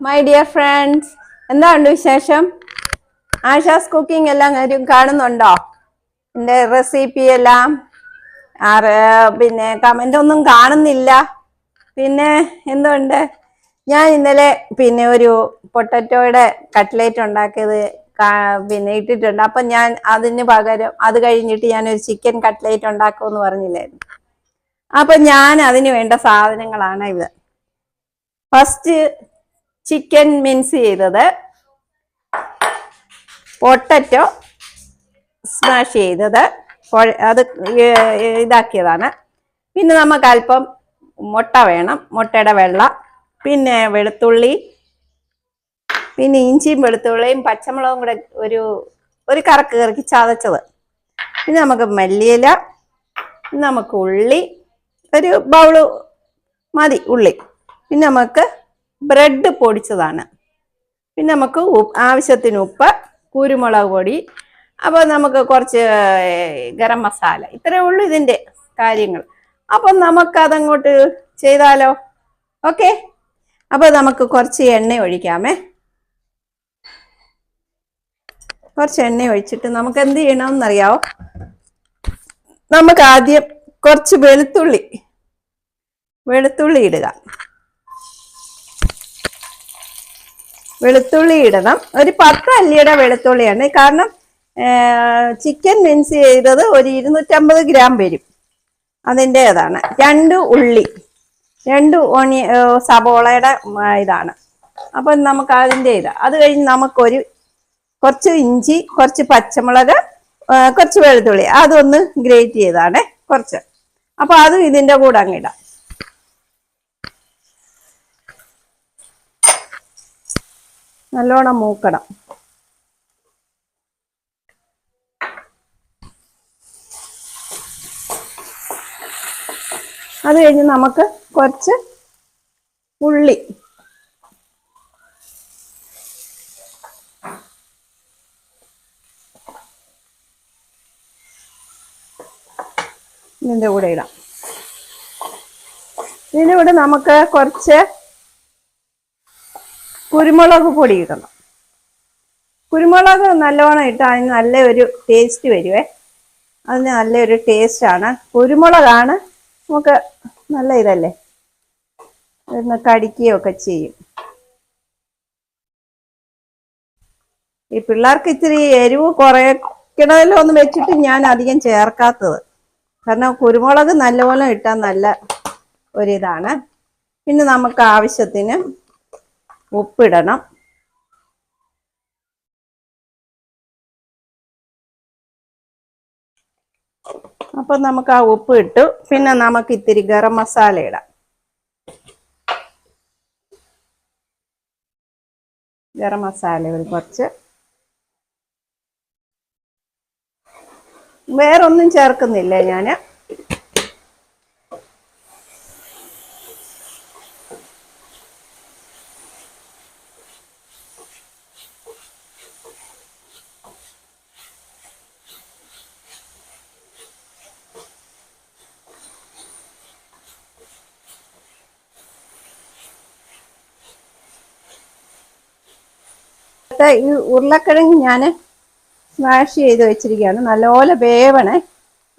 My dear friends, എന്തുണ്ട് വിശേഷം? Asha's cooking എല്ലാം കാര്യം കാണുന്നുണ്ടോ? എൻ്റെ റെസിപ്പി എല്ലാം പിന്നെ കമൻ്റ് ഒന്നും കാണുന്നില്ല. പിന്നെ എന്തുണ്ട്? ഞാൻ ഇന്നലെ പിന്നെ ഒരു പൊട്ടറ്റോയുടെ കട്ട്ലേറ്റ് ഉണ്ടാക്കിയത് പിന്നെ ഇട്ടിട്ടുണ്ട്. അപ്പം ഞാൻ അതിന് പകരം അത് കഴിഞ്ഞിട്ട് ഞാനൊരു ചിക്കൻ കട്ട്ലേറ്റ് ഉണ്ടാക്കുമെന്ന് പറഞ്ഞില്ലായിരുന്നു. അപ്പം ഞാൻ അതിന് വേണ്ട സാധനങ്ങളാണ് ഇത്. ഫസ്റ്റ് ചിക്കൻ മിൻസ് ചെയ്തത്, പൊട്ടറ്റോ സ്മാഷ് ചെയ്തത്, അത് ഇതാക്കിയതാണ്. പിന്നെ നമുക്ക് അല്പം മുട്ട വേണം, മുട്ടയുടെ വെള്ള, പിന്നെ വെളുത്തുള്ളി, പിന്നെ ഇഞ്ചിയും വെളുത്തുള്ളിയും പച്ചമുളകും കൂടെ ഒരു കറക്കി ചതച്ചത്. പിന്നെ നമുക്ക് മല്ലിയില, നമുക്ക് ഉള്ളി, ഒരു ബൗള് മതി ഉള്ളി. പിന്നെ നമുക്ക് ബ്രെഡ് പൊടിച്ചതാണ്. പിന്നെ നമുക്ക് ആവശ്യത്തിന് ഉപ്പ്, കുരുമുളക് പൊടി, അപ്പോൾ നമുക്ക് കുറച്ച് ഗരം മസാല. ഇത്രയേ ഉള്ളൂ ഇതിൻ്റെ കാര്യങ്ങൾ. അപ്പം നമുക്കതങ്ങോട്ട് ചെയ്താലോ? ഓക്കെ. അപ്പോൾ നമുക്ക് കുറച്ച് എണ്ണ ഒഴിക്കാമേ. കുറച്ച് എണ്ണ ഒഴിച്ചിട്ട് നമുക്ക് എന്ത് ചെയ്യണമെന്നറിയാമോ? നമുക്ക് ആദ്യം കുറച്ച് വെളുത്തുള്ളി ഇടുക. വെളുത്തുള്ളി ഇടണം. ഒരു 10 അല്ലിയുടെ വെളുത്തുള്ളിയാണ്. കാരണം ചിക്കൻ മിൻസ് ചെയ്തത് ഒരു 250 ഗ്രാം വരും. അതിൻ്റെതാണ്. 2 ഉള്ളി, 2 സബോളയുടെ ഇതാണ്. അപ്പം നമുക്ക് അതിൻ്റെ അത് കഴിഞ്ഞ് നമുക്കൊരു കുറച്ച് ഇഞ്ചി, കുറച്ച് പച്ചമുളക്, കുറച്ച് വെളുത്തുള്ളി, അതൊന്ന് ഗ്രേറ്റ് ചെയ്താണ് കുറച്ച്. അപ്പം അതും ഇതിൻ്റെ കൂടെ അങ്ങിടാം. നല്ലോണം മൂക്കണം. അത് കഴിഞ്ഞ് നമുക്ക് കുറച്ച് ഉള്ളി, ഇതിൻ്റെ കൂടെ ഇടാം. ഇതിൻ്റെ കൂടെ നമുക്ക് കുറച്ച് കുരുമുളക് പൊടി ഇടണം. കുരുമുളക് നല്ലോണം ഇട്ടാൽ അതിന് നല്ലൊരു ടേസ്റ്റ് വരുവേ. അതിന് നല്ലൊരു ടേസ്റ്റാണ്. കുരുമുളകാണ് നമുക്ക് നല്ല ഇതല്ലേ, ഒന്ന് കടിക്കുകയൊക്കെ ചെയ്യും. ഈ പിള്ളേർക്ക് ഇച്ചിരി എരിവ് കുറയ്ക്കണമല്ലോ എന്ന് വെച്ചിട്ട് ഞാൻ അധികം ചേർക്കാത്തത്. കാരണം കുരുമുളക് നല്ലപോലെ ഇട്ടാൽ നല്ല ഒരിതാണ്. പിന്നെ നമുക്ക് ആവശ്യത്തിന് ഉപ്പിടണം. അപ്പം നമുക്ക് ആ ഉപ്പ് ഇട്ടു. പിന്നെ നമുക്ക് ഇത്തിരി ഗരം മസാല ഇടാം. ഗരം മസാല ഒരു കുറച്ച്. വേറൊന്നും ചേർക്കുന്നില്ല ഞാൻ. ഈ ഉരുളക്കിഴങ്ങ് ഞാൻ സ്മാഷ് ചെയ്ത് വെച്ചിരിക്കുകയാണ്. നല്ലപോലെ വേവണേ.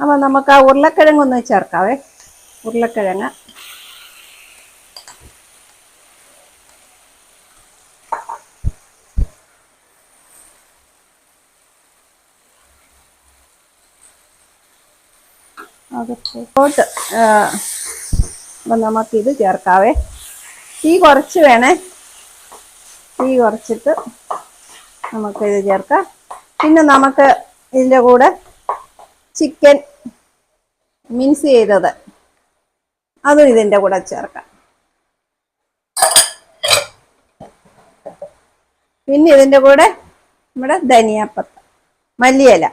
അപ്പം നമുക്ക് ആ ഉരുളക്കിഴങ്ങൊന്ന് ചേർക്കാവേ. ഉരുളക്കിഴങ്ങ് അകത്തോട്ട് അപ്പം നമുക്കിത് ചേർക്കാവേ. തീ കുറച്ച് വേണേ. തീ കുറച്ചിട്ട് നമുക്കിത് ചേർക്കാം. പിന്നെ നമുക്ക് ഇതിൻ്റെ കൂടെ ചിക്കൻ മിൻസ് ചെയ്തത് അതും ഇതിൻ്റെ കൂടെ ചേർക്കാം. പിന്നെ ഇതിൻ്റെ കൂടെ നമ്മുടെ ധനിയാപ്പത്ത, മല്ലിയില,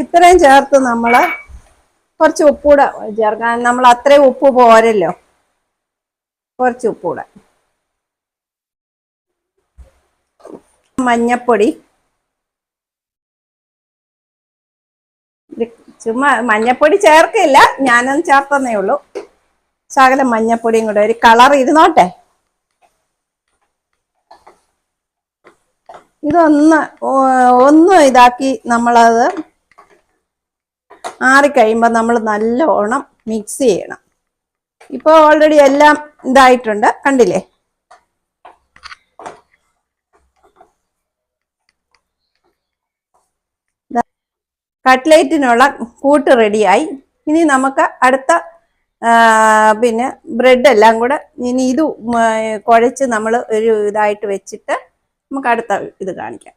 ഇത്രയും ചേർത്ത് നമ്മൾ കുറച്ച് ഉപ്പൂടെ ചേർക്കാം. നമ്മൾ അത്രയും ഉപ്പ് പോരല്ലോ, കുറച്ച് ഉപ്പൂടെ. മഞ്ഞപ്പൊടി, ചുമ്മാ മഞ്ഞപ്പൊടി ചേർക്കില്ല, ഞാനൊന്ന് ചേർത്തന്നേ ഉള്ളൂ. ശകലം മഞ്ഞപ്പൊടിയും കൂടെ, ഒരു കളർ ഇരുന്നോട്ടെ. ഇതൊന്ന് ഇതാക്കി നമ്മളത് ആറിക്കഴിയുമ്പോൾ നമ്മൾ നല്ലോണം മിക്സ് ചെയ്യണം. ഇപ്പോൾ ഓൾറെഡി എല്ലാം ഇതായിട്ടുണ്ട്, കണ്ടില്ലേ? കട്ട്ലേറ്റിനുള്ള കൂട്ട് റെഡിയായി. ഇനി നമുക്ക് അടുത്ത പിന്നെ ബ്രെഡ് എല്ലാം കൂടെ ഇനി ഇത് കുഴച്ച് നമ്മൾ ഒരു ഇതായിട്ട് വെച്ചിട്ട് നമുക്ക് അടുത്ത ഇത് കാണിക്കാം.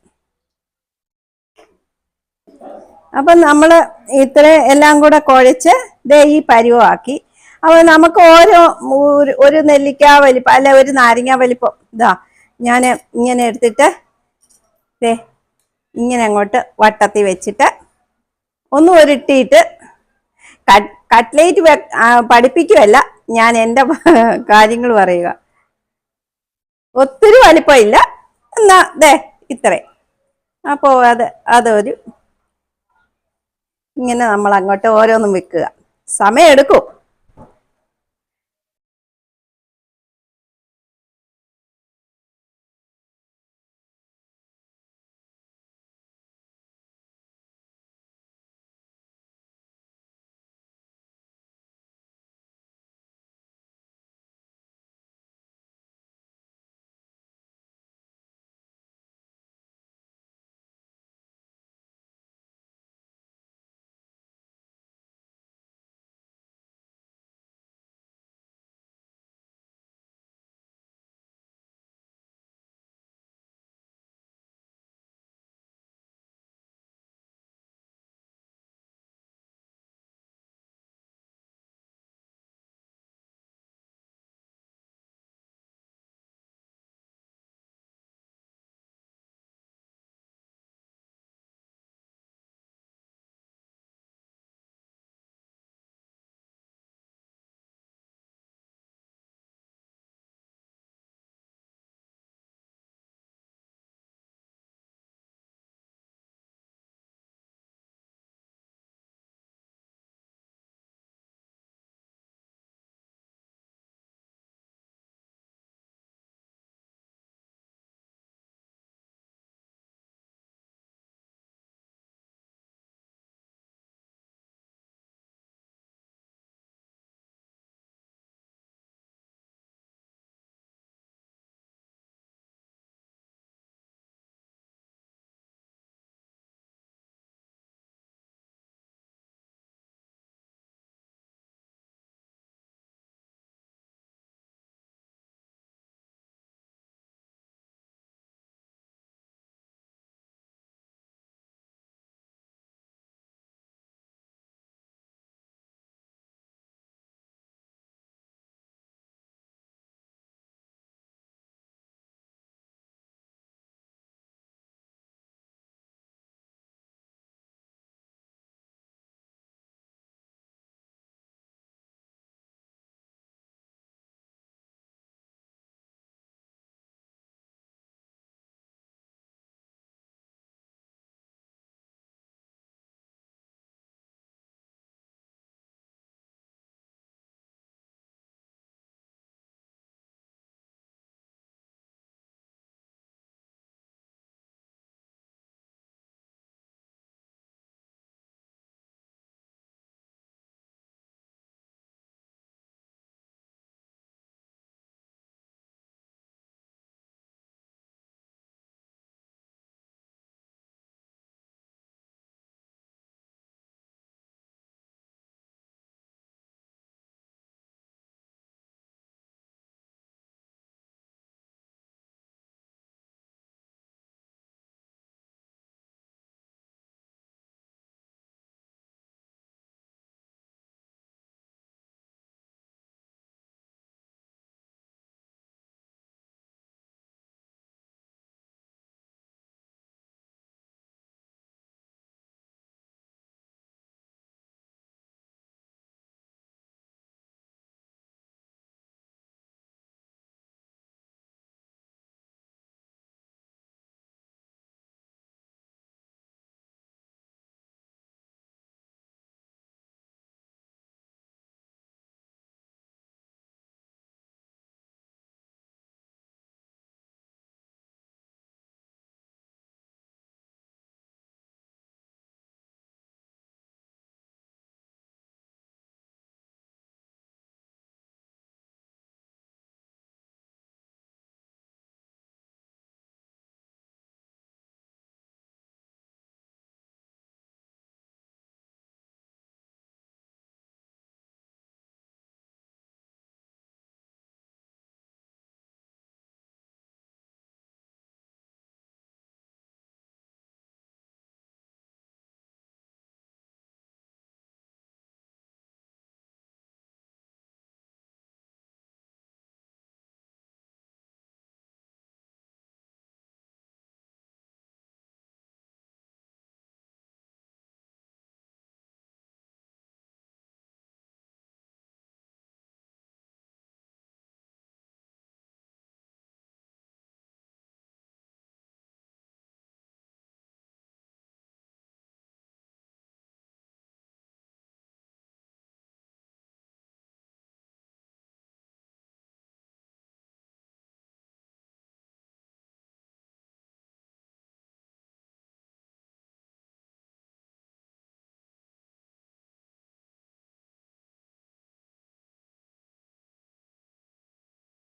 അപ്പം നമ്മൾ ഇത്ര എല്ലാം കൂടെ കുഴച്ച് ദേ ഈ പരുവമാക്കി. അപ്പോൾ നമുക്ക് ഒരു നെല്ലിക്ക വലിപ്പം അല്ലെ ഒരു നാരങ്ങ വലിപ്പം ഇതാ ഞാൻ ഇങ്ങനെ എടുത്തിട്ട് ദേ ഇങ്ങനെ അങ്ങോട്ട് വട്ടത്തിൽ വെച്ചിട്ട് ഒന്ന് ഉരുട്ടിയിട്ട് കട്ട്ലേറ്റ് പഠിപ്പിക്കുകയല്ല, ഞാൻ എൻ്റെ കാര്യങ്ങൾ പറയുക. ഒത്തിരി വലിപ്പമില്ല, എന്നാ ദേ ഇത്രയും. അപ്പോൾ അതൊരു ഇങ്ങനെ നമ്മൾ അങ്ങോട്ട് ഓരോന്നും വെക്കുക. സമയം എടുക്കും.